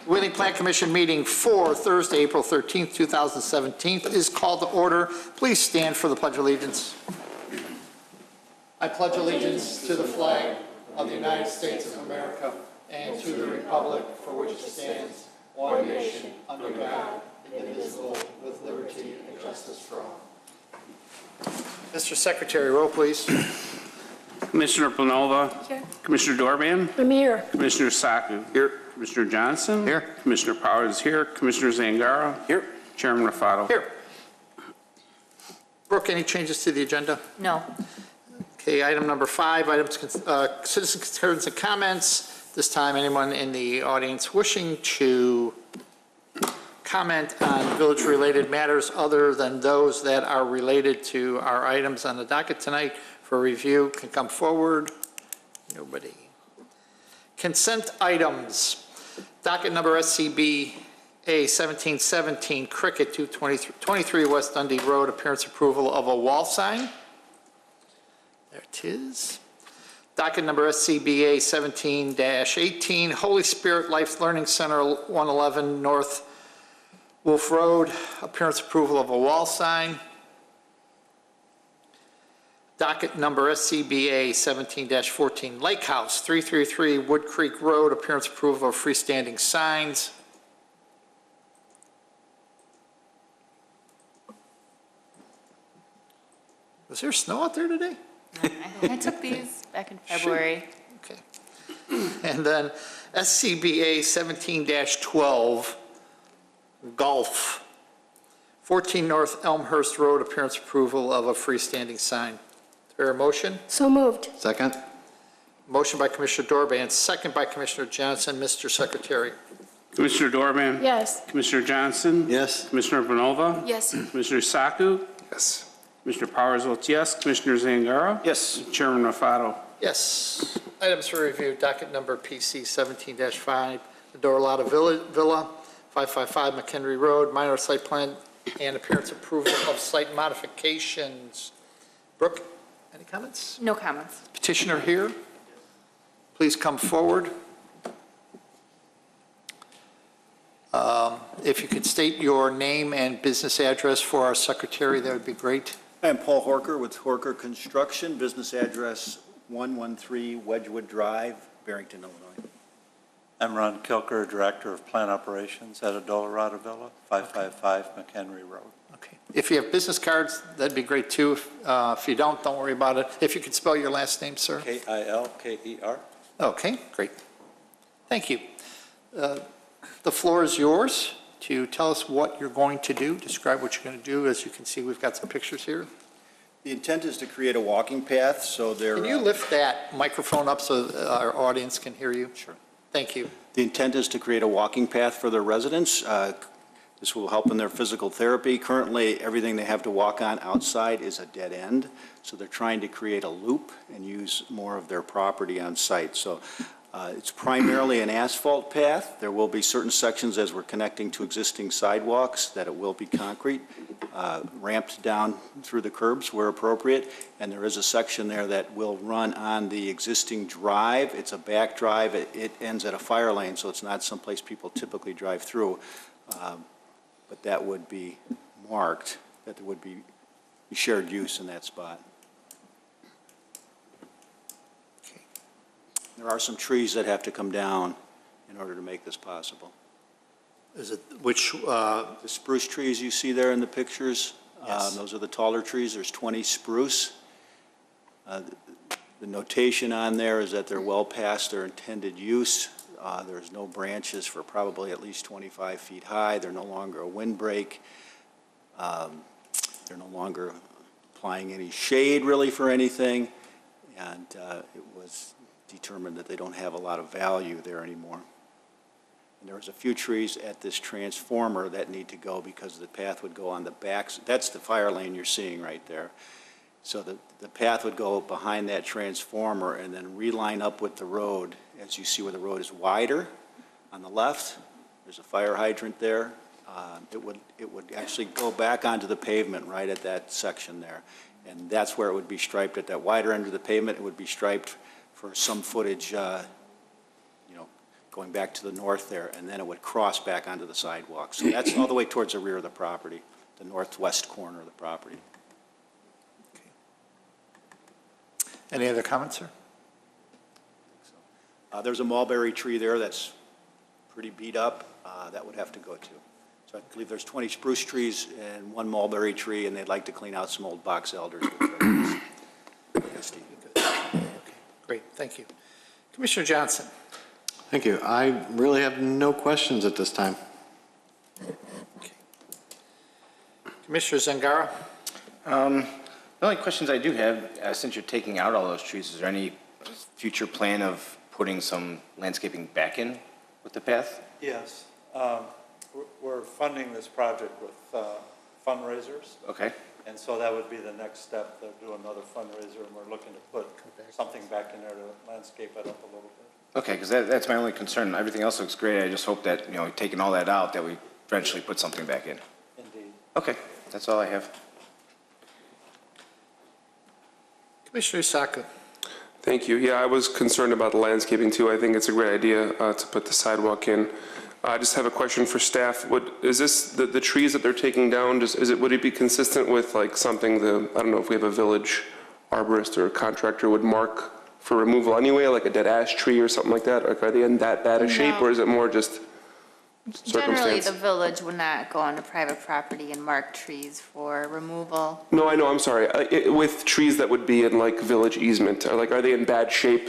Wheeling Plan Commission meeting for Thursday, April 13th, 2017 is called to order. Please stand for the Pledge of Allegiance. I pledge allegiance to the flag of the United States of America and to the republic for which it stands, one nation, under God, indivisible, with liberty and justice for all. Mr. Secretary, roll please. Commissioner Planova. Here. Commissioner Dorban. I'm here. Commissioner Saku. Here. Commissioner Johnson. Here. Commissioner Powers is here. Commissioner Zangaro. Here. Chairman Rafato. Here. Brooke, any changes to the agenda? No. Okay, item number 5, citizen concerns and comments. This time, anyone in the audience wishing to comment on village-related matters other than those that are related to our items on the docket tonight for review can come forward. Nobody. Consent items. Docket number SCBA 1717, Cricket 223 West Dundee Road, appearance approval of a wall sign. There it is. Docket number SCBA 17-18, Holy Spirit Life Learning Center, 111 North Wolf Road, appearance approval of a wall sign. Docket number SCBA 17-14, Lake House, 333 Wood Creek Road, appearance approval of freestanding signs. Was there snow out there today? I took these back in February. Okay. And then SCBA 17-12, Golf, 14 North Elmhurst Road, appearance approval of a freestanding sign. Is there a motion? So moved. Second. Motion by Commissioner Dorban, second by Commissioner Johnson. Mr. Secretary. Commissioner Dorban. Yes. Commissioner Johnson. Yes. Commissioner Planova. Yes. Commissioner Saku. Yes. Commissioner Powers votes yes. Commissioner Zangaro. Yes. Chairman Rafato. Yes. Items for review, docket number PC 17-5, the Dorlata Villa, 555 McHenry Road, minor site plan and appearance approval of site modifications. Brooke, any comments? No comments. Petitioner here. Please come forward. If you could state your name and business address for our secretary, that would be great. I'm Paul Horker with Horker Construction, business address 113 Wedgewood Drive, Barrington, Illinois. I'm Ron Kilker, Director of Plant Operations at Adolorado Villa, 555 McHenry Road. Okay. If you have business cards, that'd be great too. If you don't worry about it. If you could spell your last name, sir. Kilker. Okay, great. Thank you. The floor is yours to tell us what you're going to do, describe what you're going to do. As you can see, we've got some pictures here. The intent is to create a walking path, so there. Can you lift that microphone up so our audience can hear you? Sure. Thank you. The intent is to create a walking path for their residents. This will help in their physical therapy. Currently, everything they have to walk on outside is a dead end, so they're trying to create a loop and use more of their property on site. So it's primarily an asphalt path. There will be certain sections as we're connecting to existing sidewalks that it will be concrete, ramped down through the curbs where appropriate, and there is a section there that will run on the existing drive. It's a back drive. It ends at a fire lane, so it's not someplace people typically drive through. But that would be marked, that there would be shared use in that spot. Okay. There are some trees that have to come down in order to make this possible. Is it which? The spruce trees you see there in the pictures, Yes. those are the taller trees. There's 20 spruce. The notation on there is that they're well past their intended use. There's no branches for probably at least 25 feet high. They're no longer a windbreak. They're no longer applying any shade really for anything. And it was determined that they don't have a lot of value there anymore. And there was a few trees at this transformer that need to go because the path would go on the back. That's the fire lane you're seeing right there. So the path would go behind that transformer and then reline up with the road. As you see where the road is wider on the left, there's a fire hydrant there. It would actually go back onto the pavement right at that section there. And that's where it would be striped at that wider end of the pavement. It would be striped for some footage, going back to the north there, and then it would cross back onto the sidewalk. So that's all the way towards the rear of the property, the northwest corner of the property. Any other comments, sir? There's a mulberry tree there that's pretty beat up. That would have to go too. So I believe there's 20 spruce trees and 1 mulberry tree, and they'd like to clean out some old box elders. Yes, Steve. Okay, great, thank you. Commissioner Johnson? Thank you. I really have no questions at this time. Okay. Commissioner Zangara? The only questions I do have, since you're taking out all those trees, is there any future plan of putting some landscaping back in with the path? Yes. We're funding this project with fundraisers, Okay. and so that would be the next step. They'll do another fundraiser, and we're looking to put something back in there to landscape it up a little bit. Okay, because that's my only concern. Everything else looks great. I just hope that, taking all that out, that we eventually put something back in. Indeed. Okay, that's all I have. Commissioner Isaku? Thank you. Yeah, I was concerned about the landscaping too. I think it's a great idea to put the sidewalk in. I just have a question for staff. Is this, the trees that they're taking down, would it be consistent with like something I don't know if we have a village arborist or a contractor would mark for removal anyway, like a dead ash tree or something like that? Or are they in that bad a shape, No. or is it more just Generally, circumstance? the village would not go onto private property and mark trees for removal. No, I know, I'm sorry. With trees that would be in like village easement, are they in bad shape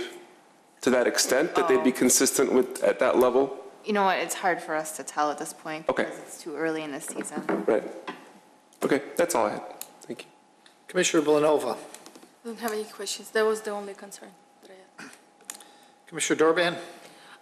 to that extent that they'd be consistent with at that level? You know what, it's hard for us to tell at this point Okay. because it's too early in the season. Right. Okay, that's all I had. Thank you. Commissioner Villanova? I don't have any questions. That was the only concern that I had. Commissioner Dorban?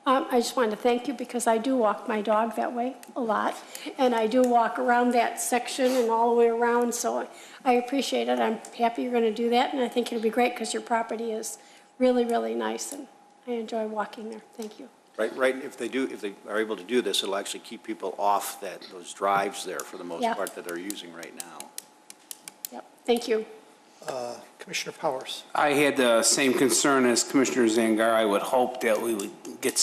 I just wanted to thank you because I do walk my dog that way a lot, and I do walk around that section and all the way around, so I appreciate it. I'm happy you're going to do that, and I think it'll be great because your property is really, really nice, and I enjoy walking there. Thank you. Right, if they are able to do this, it'll actually keep people off those drives there for the most Yeah. part that they're using right now. Yep, thank you. Commissioner Powers? I had the same concern as Commissioner Zangara. I would hope that we would get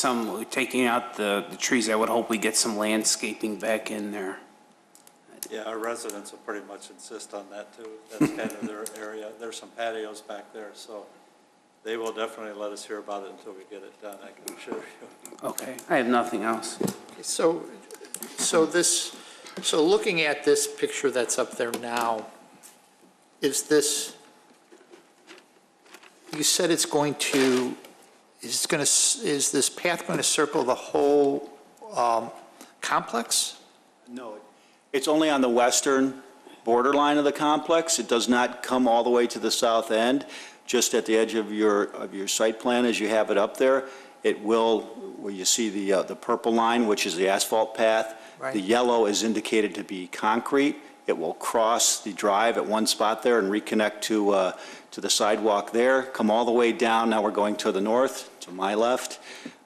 taking out the trees, I would hope we get some landscaping back in there. Yeah, our residents will pretty much insist on that too. That's kind of their area. There's some patios back there, so they will definitely let us hear about it until we get it done, I can assure you. Okay, I have nothing else. So looking at this picture that's up there now, is this, you said is this path going to circle the whole complex? No, it's only on the western borderline of the complex. It does not come all the way to the south end, just at the edge of your site plan as you have it up there. It will, where you see the purple line, which is the asphalt path. Right. The yellow is indicated to be concrete. It will cross the drive at one spot there and reconnect to the sidewalk there, come all the way down. Now we're going to the north, to my left.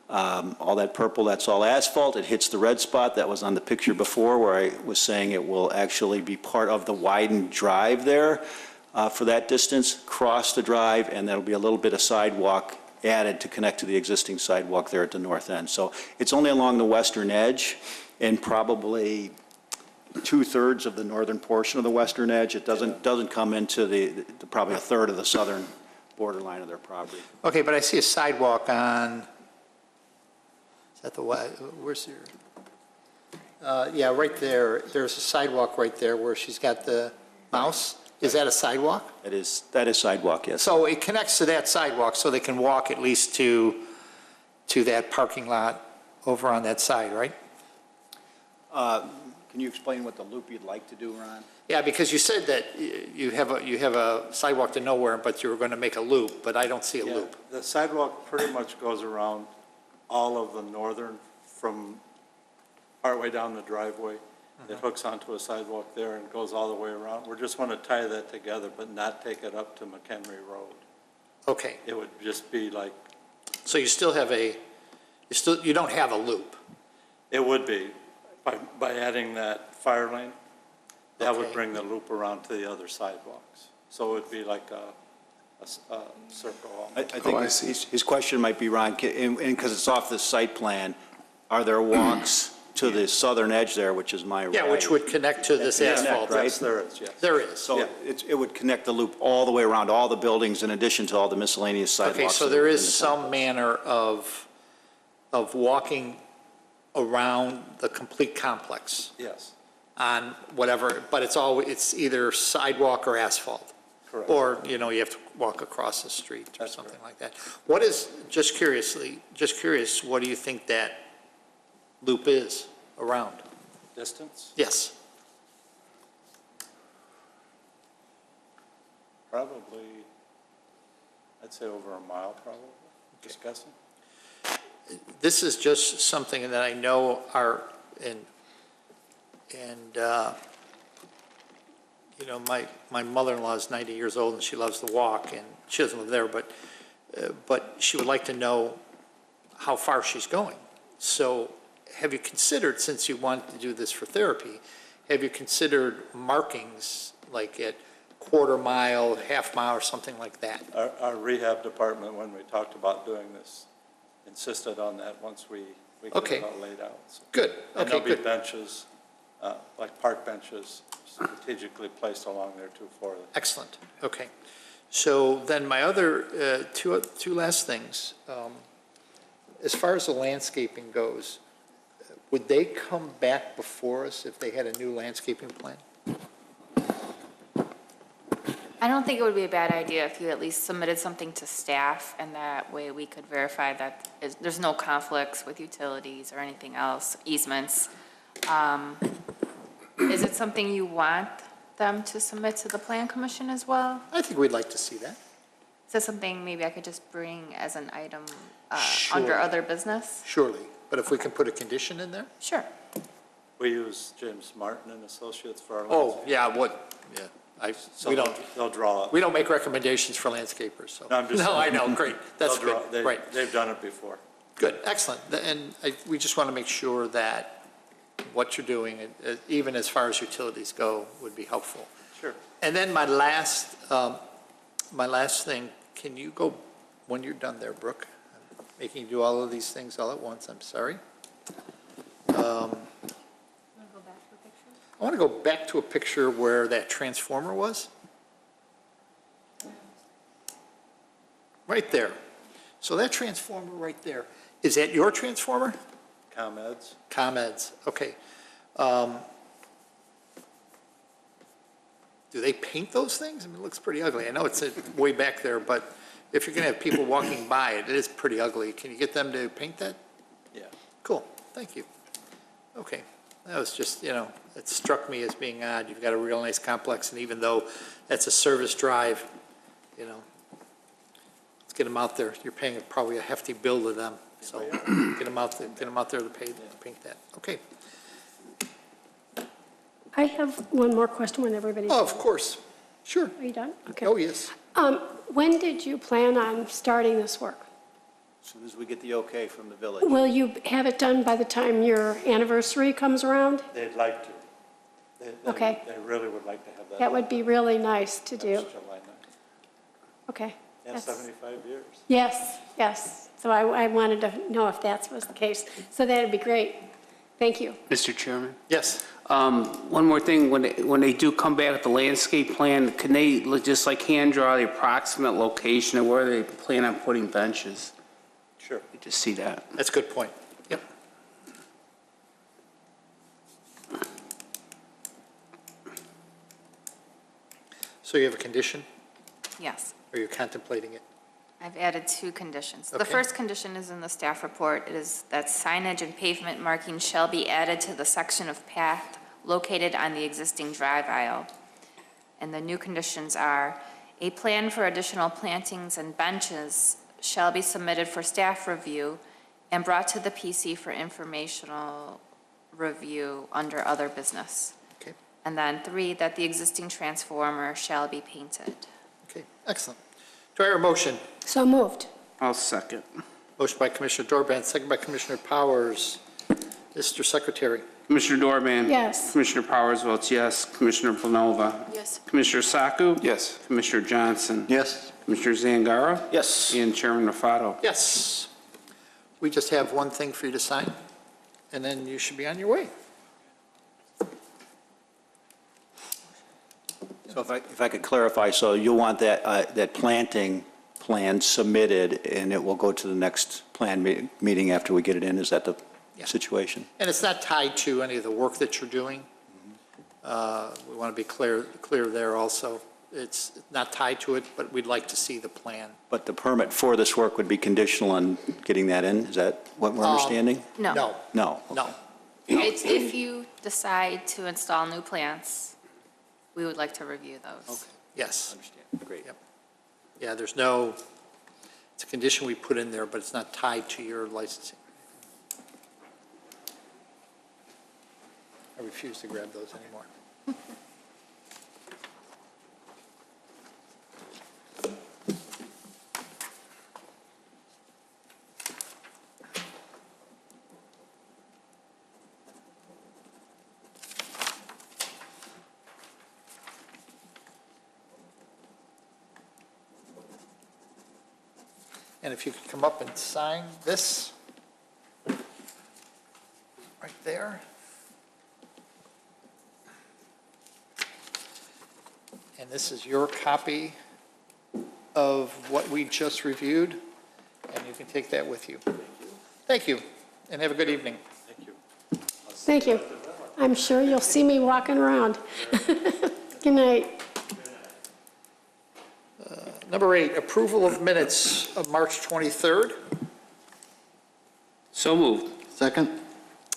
All that purple, that's all asphalt. It hits the red spot that was on the picture before where I was saying it will actually be part of the widened drive there for that distance, cross the drive, and there'll be a little bit of sidewalk added to connect to the existing sidewalk there at the north end. So it's only along the western edge and probably 2/3 of the northern portion of the western edge. It doesn't come into the probably 1/3 of the southern borderline of their property. Okay, but I see a sidewalk on, is that the, where's your? Yeah, right there, there's a sidewalk right there where she's got the mouse. Is that a sidewalk? That is sidewalk, yes. So it connects to that sidewalk so they can walk at least to that parking lot over on that side, right? Can you explain what the loop you'd like to do, Ron? Yeah, because you said that you have a sidewalk to nowhere, but you were going to make a loop, but I don't see a Yeah, loop. the sidewalk pretty much goes around all of the northern from partway down the driveway. It hooks onto a sidewalk there and goes all the way around. We just want to tie that together, but not take it up to McHenry Road. Okay, It would just be like, so you still have you don't have a loop. it would be, by adding that fire lane, that would Okay. bring the loop around to the other sidewalks. So it would be like a circle. I think I see. his question might be, Ron, and because it's off the site plan, are there walks to the southern edge there, which is my right? Yeah, which would connect to this Yeah, asphalt. right. Yes, there is, yes. There is. So it would connect the loop all the way around all the buildings in addition to all the miscellaneous sidewalks. Okay, so that are there within is the some complex. manner of walking around the complete complex Yes, on whatever, but it's either sidewalk or asphalt. correct. Or, you know, you have to walk across the street or That's something like that. What is, just curious, what do you think that loop is around? Distance, Yes, probably, I'd say over a mile, probably, just guessing. this is just something that I know you know, my mother-in-law is 90 years old and she loves to walk and she doesn't live there, but she would like to know how far she's going. So have you considered, since you want to do this for therapy, have you considered markings like at quarter mile, half mile, or something like that? Our rehab department, when we talked about doing this, insisted on that once we get Okay. it all laid out. So- Good, And okay, there'll be good. benches, like park benches strategically placed along there too for them. Excellent, okay. So then my other, two last things. As far as the landscaping goes, would they come back before us if they had a new landscaping plan? I don't think it would be a bad idea if you at least submitted something to staff, and that way we could verify that there's no conflicts with utilities or anything else, easements. Is it something you want them to submit to the Plan Commission as well? I think we'd like to see that. Is that something maybe I could just bring as an item Sure. under other business? Surely, but if we can put a condition in there? Sure. We use James Martin and Associates for our. Oh, yeah, So we they'll draw up. we don't make recommendations for landscapers, so. No, I'm just No, I saying. know, great, that's They'll draw- good, they- right. They've done it before. Good, excellent. And we just want to make sure that what you're doing, even as far as utilities go, would be helpful. Sure. And then my last thing, can you go, when you're done there, Brooke, I'm making you do all of these things all at once, I'm sorry. I want to go back to a picture where that transformer was. Right there. So that transformer right there, is that your transformer? ComEd's. ComEd's, okay. Do they paint those things? I mean, it looks pretty ugly. I know it's way back there, but if you're going to have people walking by it, it is pretty ugly. Can you get them to paint that? Yeah. Cool, thank you. Okay, that was just, you know, it struck me as being odd. You've got a real nice complex, and even though that's a service drive, you know, let's get them out there. You're paying probably a hefty bill to them, so get them out there to paint that. Okay. I have one more question when everybody's. Oh, of course, sure. Are you done? Okay. Oh, yes. When did you plan on starting this work? As soon as we get the okay from the village. Will you have it done by the time your anniversary comes around? They'd like to. Okay. They really would like to have that. That would be really nice to do. That's July 9th. Okay. Yeah, That's- 75 years. Yes, yes. So I wanted to know if that was the case. So that'd be great. Thank you. Mr. Chairman? Yes. One more thing, when they do come back with the landscape plan, can they just like hand draw the approximate location of where they plan on putting benches? Sure. Just see that. That's a good point. Yep. So you have a condition? Yes. Or you're contemplating it? I've added two conditions. The Okay. first condition is in the staff report. It is that signage and pavement marking shall be added to the section of path located on the existing drive aisle. And the new conditions are, a plan for additional plantings and benches shall be submitted for staff review and brought to the PC for informational review under other business. Okay, And then 3, that the existing transformer shall be painted. okay, excellent. Do I hear a motion? So moved. I'll second. Motion by Commissioner Dorband, second by Commissioner Powers. Mr. Secretary? Commissioner Dorban? Yes. Commissioner Powers votes yes. Commissioner Vlanova? Yes. Commissioner Saku? Yes. Commissioner Johnson? Yes. Commissioner Zangara? Yes. And Chairman Rafato. Yes. We just have one thing for you to sign, and then you should be on your way. So if I could clarify, so you'll want that planting plan submitted, and it will go to the next plan meeting after we get it in? Is that the Yeah. situation? And it's not tied to any of the work that you're doing. We want to be clear there also. It's not tied to it, but we'd like to see the plan. But the permit for this work would be conditional on getting that in? Is that what we're understanding? No. No, No. no. It's if you decide to install new plants, we would like to review those. Yes. Understand. Great. Yep. Yeah, there's no, it's a condition we put in there, but it's not tied to your licensing. I refuse to grab those anymore. And if you could come up and sign this, right there. And this is your copy of what we just reviewed, and you can take that with you. Thank you, and have a good evening. Thank you. Thank you. I'm sure you'll see me walking around. Good night. Number 8, approval of minutes of March 23rd. So moved. Second?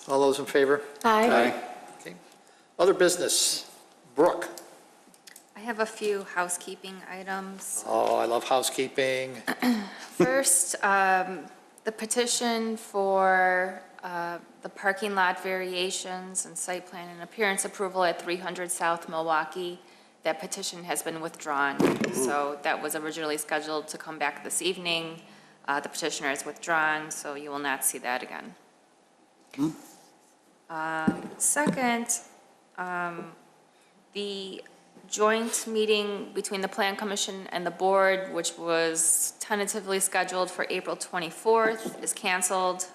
All those in favor? Aye. Okay. Other business. Brooke? I have a few housekeeping items. Oh, I love housekeeping. First, the petition for the parking lot variations and site plan and appearance approval at 300 South Milwaukee. That petition has been withdrawn. So that was originally scheduled to come back this evening. The petitioner is withdrawn, so you will not see that again. Second, the joint meeting between the Plan Commission and the board, which was tentatively scheduled for April 24th, is canceled.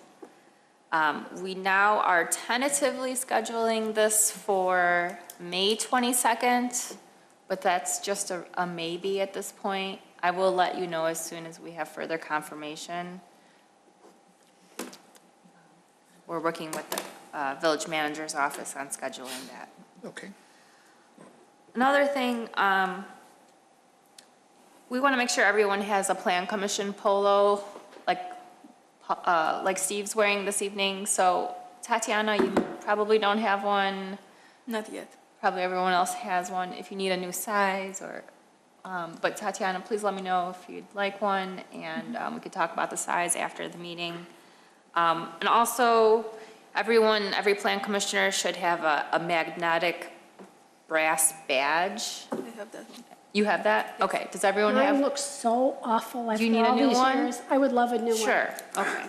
We now are tentatively scheduling this for May 22nd, but that's just a maybe at this point. I will let you know as soon as we have further confirmation. We're working with the village manager's office on scheduling that. Okay. Another thing, we want to make sure everyone has a Plan Commission polo, like Steve's wearing this evening. So Tatiana, you probably don't have one. Not yet. Probably everyone else has one. If you need a new size or, but Tatiana, please let me know if you'd like one, and we could talk about the size after the meeting. And also, every Plan Commissioner should have a magnetic brass badge. I have that one. You have that? Okay, does everyone Mine have? looks so awful after you need a all new these one? years. I would love a new one. Sure, okay.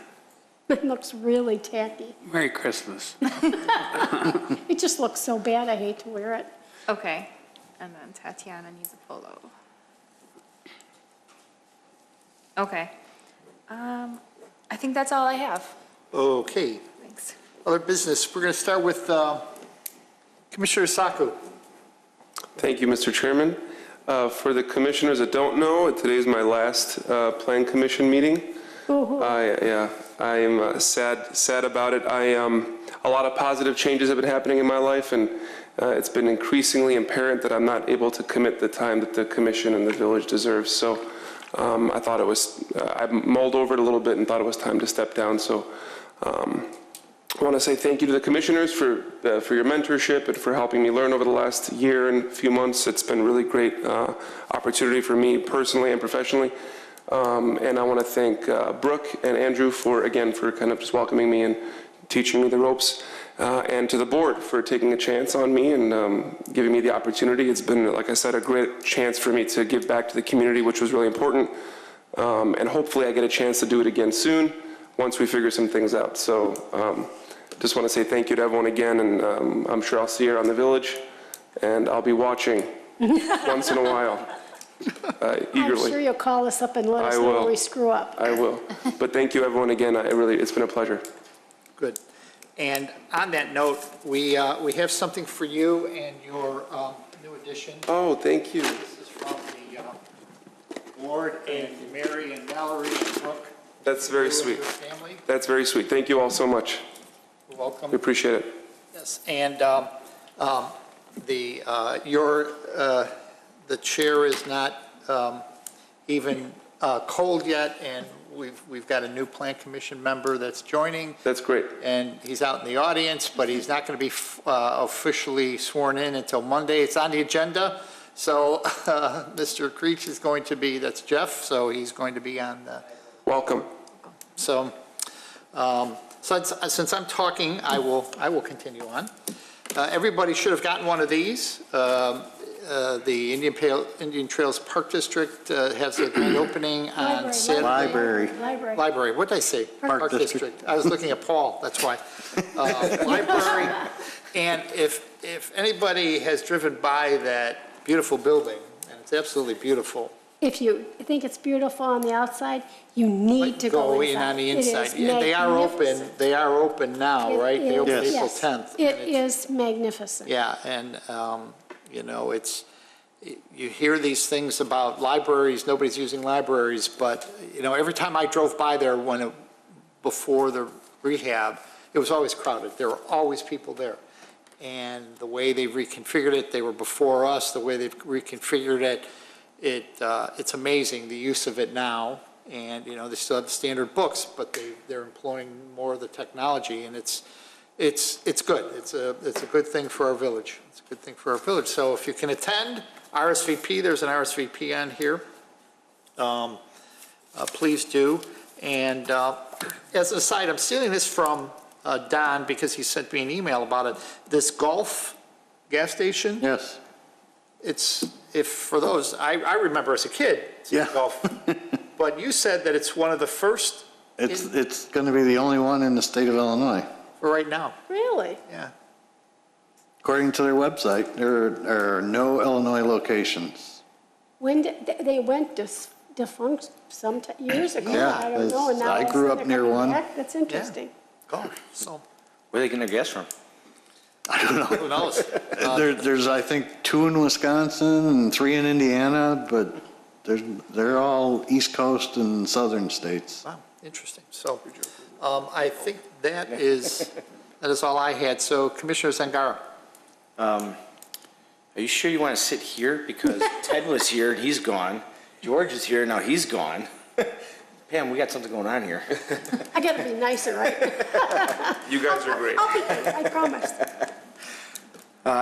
It looks really tacky. Merry Christmas. It just looks so bad, I hate to wear it. Okay, and then Tatiana needs a polo. Okay. I think that's all I have. Okay. Thanks. Other business. We're going to start with Commissioner Saku. Thank you, Mr. Chairman. For the commissioners that don't know, today is my last Plan Commission meeting. I am sad about it. A lot of positive changes have been happening in my life, and it's been increasingly apparent that I'm not able to commit the time that the commission and the village deserves. So I thought it was, I mulled over it a little bit and thought it was time to step down. So I want to say thank you to the commissioners for your mentorship and for helping me learn over the last year and few months. It's been a really great opportunity for me personally and professionally. And I want to thank Brooke and Andrew for kind of just welcoming me and teaching me the ropes, and to the board for taking a chance on me and giving me the opportunity. It's been, like I said, a great chance for me to give back to the community, which was really important. And hopefully I get a chance to do it again soon once we figure some things out. So just want to say thank you to everyone again, and I'm sure I'll see you around the village, and I'll be watching once in a while, I'm eagerly. sure you'll call us up and let us I know will. when we screw up. I will. But thank you, everyone, again. It's been a pleasure. Good. And on that note, we have something for you and your new addition. Oh, thank you. This is from the board and Mary and Mallory and Brooke. That's very You and sweet. your family. That's very sweet. Thank you all so much. You're welcome. We appreciate it. Yes, and the chair is not even cold yet, and we've got a new Plan Commission member that's joining, That's great. and he's out in the audience, but he's not going to be officially sworn in until Monday. It's on the agenda, so Mr. Creech is going to be, that's Jeff, so he's going to be on the. Welcome. So, since I'm talking, I will continue on. Everybody should have gotten one of these. The Indian Trails Park District has a grand opening on Saturday. Library, what did I say? Park District. I was looking at Paul, that's why. Library, and if anybody has driven by that beautiful building, and it's absolutely beautiful. If you think it's beautiful on the outside, you need to go inside. in on the It is inside. Yeah, they are open now, It right? They open is, April yes. 10th. It and it's- is magnificent. Yeah, and, you hear these things about libraries, nobody's using libraries, but, every time I drove by there before the rehab, it was always crowded. There were always people there. And the way they've reconfigured it, they were before us, the way they've reconfigured it, it's amazing, the use of it now. And, they still have the standard books, but they're employing more of the technology, and it's good. It's a good thing for our village. It's a good thing for our village. So if you can attend, RSVP, there's an RSVP on here. Please do. And as an aside, I'm stealing this from Don because he sent me an email about it. This Gulf gas station, Yes. for those, I remember as a kid, seeing Yeah. Gulf. But you said that it's one of the first It's going to be the only one in the state of Illinois. for right now. Really? Yeah. According to their website, there are no Illinois locations. When they went defunct years ago. Yeah, I don't know. And now I all of a grew sudden up they're near coming one. back. That's interesting. Gulf, so, Where are they getting their gas from? I don't know. who knows? There's, I think, 2 in Wisconsin and 3 in Indiana, but they're all East Coast and southern states. Wow, interesting. So, I think that is all I had. So Commissioner Zangara. Are you sure you want to sit here? Because Ted was here and he's gone. George is here, now he's gone. Pam, we got something going on here. I got to be nicer, right? You guys are great. I'll be nice, I promise.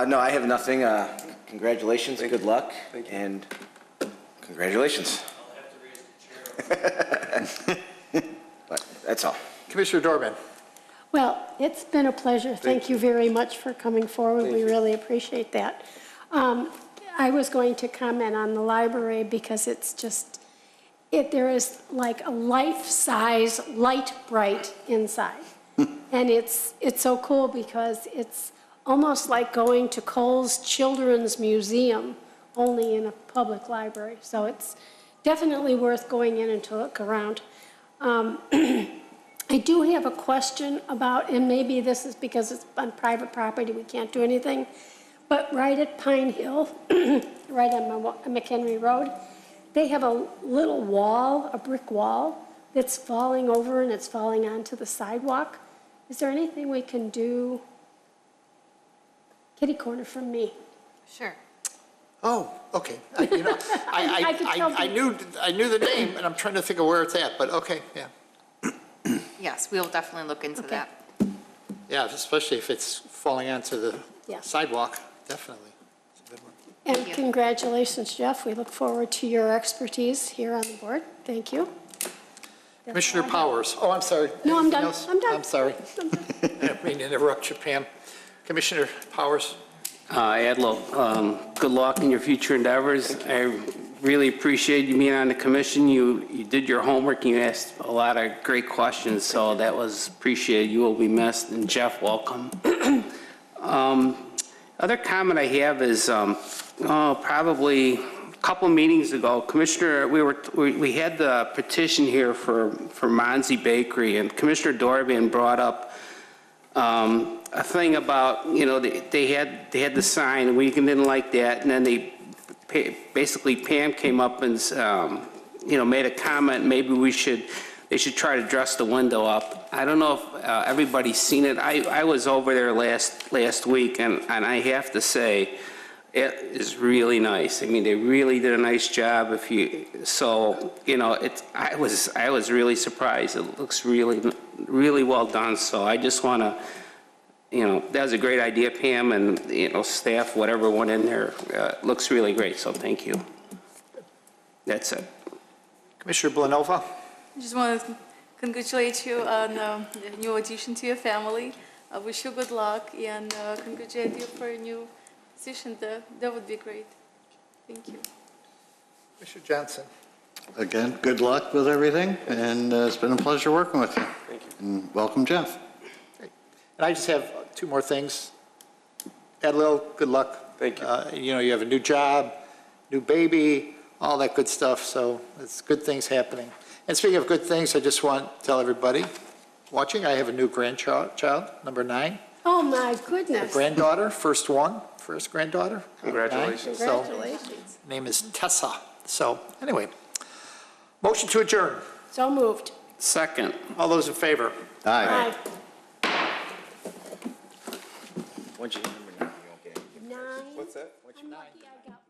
No, I have nothing. Congratulations and good luck. And congratulations. But that's all. Commissioner Dorbin. Well, it's been a pleasure. Thank you very much for coming forward. We really appreciate that. I was going to comment on the library because it's just, there is like a life-size light bright inside. And it's so cool because it's almost like going to Cole's Children's Museum, only in a public library. So it's definitely worth going in and to look around. I do have a question about, and maybe this is because it's on private property, we can't do anything, but right at Pine Hill, right on McHenry Road, they have a little wall, a brick wall, that's falling over and it's falling onto the sidewalk. Is there anything we can do? Kitty corner from me. Sure. Oh, okay. I could tell I knew the name, and I'm trying to think of where it's at, but okay, yeah. Yes, we will definitely look into Okay. that. Yeah, especially if it's falling onto the Yeah. sidewalk, definitely. It's a good one. And you. congratulations, Jeff. We look forward to your expertise here on the board. Thank you. That's Commissioner all I have. Powers. Oh, I'm sorry. No, I'm Anything done. else? I'm done. I'm sorry. I'm done. I didn't mean to interrupt you, Pam. Commissioner Powers. Adlo, good luck in your future endeavors. really appreciate you being on the commission. You did your homework, and you asked a lot of great questions, so that was appreciated. You will be missed, and Jeff, welcome. Other comment I have is, probably a couple meetings ago, Commissioner, we had the petition here for Monzi Bakery, and Commissioner Dorban brought up a thing about, they had the sign, and we didn't like that, and then basically Pam came up and, made a comment, maybe they should try to dress the window up. I don't know if everybody's seen it. I was over there last week, and I have to say, it is really nice. I mean, they really did a nice job. I was really surprised. It looks really, really well done. So I just want to, that was a great idea, Pam, and, staff, whatever went in there. Looks really great, so thank you. That's it. Commissioner Blanova? I just want to congratulate you on the new addition to your family. I wish you good luck and congratulate you for a new position. That would be great. Thank you. Commissioner Johnson? Again, good luck with everything, and it's been a pleasure working with you. Thank you. And welcome, Jeff. And I just have two more things. Adlil, good luck. Thank you. You have a new job, new baby, all that good stuff, so it's good things happening. And speaking of good things, I just want to tell everybody watching, I have a new grandchild, number 9. Oh, my A goodness. granddaughter, first granddaughter. Congratulations. So, Congratulations. name is Tessa. So, anyway, motion to adjourn. So moved. Second. All those in favor? Aye. Aye. Once you hit number 9, you won't get anything. 9. What's that? I'm lucky I got